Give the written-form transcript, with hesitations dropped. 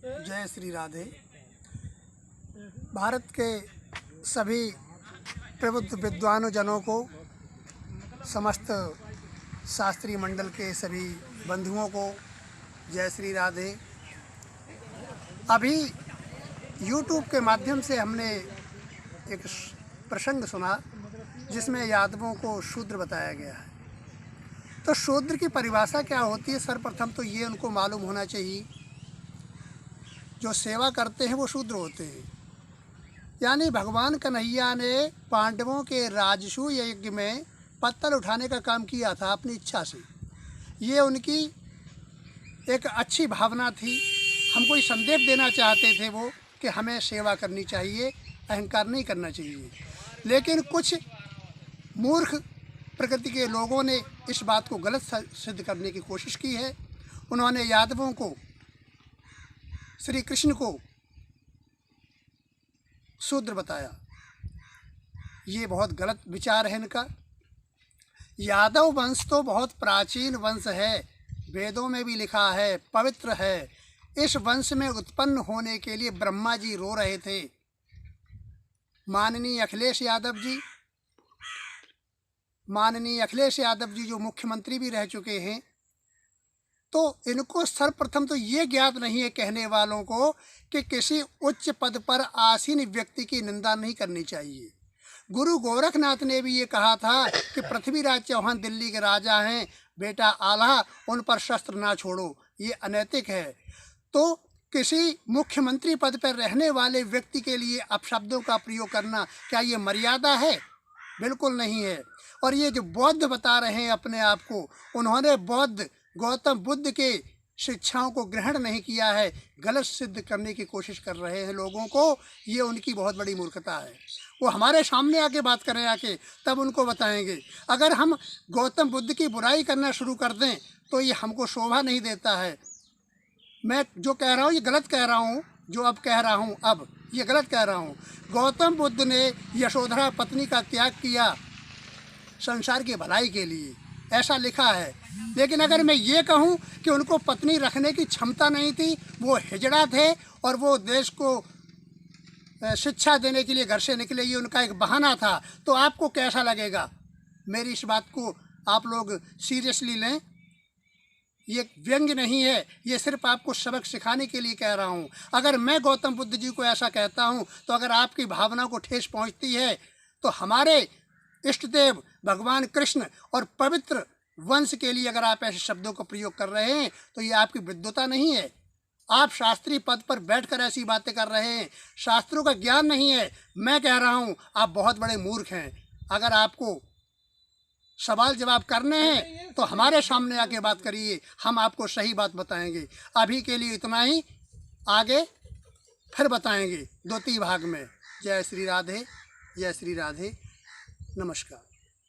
जय श्री राधे। भारत के सभी प्रबुद्ध विद्वानों जनों को, समस्त शास्त्रीय मंडल के सभी बंधुओं को जय श्री राधे। अभी YouTube के माध्यम से हमने एक प्रसंग सुना जिसमें यादवों को शूद्र बताया गया है। तो शूद्र की परिभाषा क्या होती है? सर्वप्रथम तो ये उनको मालूम होना चाहिए, जो सेवा करते हैं वो शूद्र होते हैं। यानी भगवान कन्हैया ने पांडवों के राजसूय यज्ञ में पत्तल उठाने का काम किया था अपनी इच्छा से। ये उनकी एक अच्छी भावना थी। हमको ये संदेश देना चाहते थे वो कि हमें सेवा करनी चाहिए, अहंकार नहीं करना चाहिए। लेकिन कुछ मूर्ख प्रकृति के लोगों ने इस बात को गलत सिद्ध करने की कोशिश की है। उन्होंने यादवों को, श्री कृष्ण को शूद्र बताया। ये बहुत गलत विचार है इनका। यादव वंश तो बहुत प्राचीन वंश है, वेदों में भी लिखा है, पवित्र है। इस वंश में उत्पन्न होने के लिए ब्रह्मा जी रो रहे थे। माननीय अखिलेश यादव जी जो मुख्यमंत्री भी रह चुके हैं, तो इनको सर्वप्रथम तो ये ज्ञात नहीं है कहने वालों को कि किसी उच्च पद पर आसीन व्यक्ति की निंदा नहीं करनी चाहिए। गुरु गोरखनाथ ने भी ये कहा था कि पृथ्वीराज चौहान दिल्ली के राजा हैं, बेटा आल्हा, उन पर शस्त्र ना छोड़ो, ये अनैतिक है। तो किसी मुख्यमंत्री पद पर रहने वाले व्यक्ति के लिए अपशब्दों का प्रयोग करना, क्या ये मर्यादा है? बिल्कुल नहीं है। और ये जो बौद्ध बता रहे हैं अपने आप को, उन्होंने गौतम बुद्ध के शिक्षाओं को ग्रहण नहीं किया है, गलत सिद्ध करने की कोशिश कर रहे हैं लोगों को। ये उनकी बहुत बड़ी मूर्खता है। वो हमारे सामने आके बात करें, आके तब उनको बताएंगे। अगर हम गौतम बुद्ध की बुराई करना शुरू कर दें तो ये हमको शोभा नहीं देता है। मैं जो कह रहा हूँ ये गलत कह रहा हूँ, जो अब कह रहा हूँ अब ये गलत कह रहा हूँ। गौतम बुद्ध ने यशोधरा पत्नी का त्याग किया संसार की भलाई के लिए, ऐसा लिखा है। लेकिन अगर मैं ये कहूँ कि उनको पत्नी रखने की क्षमता नहीं थी, वो हिजड़ा थे और वो देश को शिक्षा देने के लिए घर से निकले, ये उनका एक बहाना था, तो आपको कैसा लगेगा? मेरी इस बात को आप लोग सीरियसली लें। ये व्यंग्य नहीं है, ये सिर्फ आपको सबक सिखाने के लिए कह रहा हूँ। अगर मैं गौतम बुद्ध जी को ऐसा कहता हूँ तो अगर आपकी भावना को ठेस पहुँचती है तो हमारे इष्ट देव भगवान कृष्ण और पवित्र वंश के लिए अगर आप ऐसे शब्दों का प्रयोग कर रहे हैं तो ये आपकी विद्वता नहीं है। आप शास्त्रीय पद पर बैठकर ऐसी बातें कर रहे हैं, शास्त्रों का ज्ञान नहीं है। मैं कह रहा हूँ आप बहुत बड़े मूर्ख हैं। अगर आपको सवाल जवाब करने हैं तो हमारे सामने आके बात करिए, हम आपको सही बात बताएंगे। अभी के लिए इतना ही, आगे फिर बताएंगे 2 भाग में। जय श्री राधे, जय श्री राधे, नमस्कार।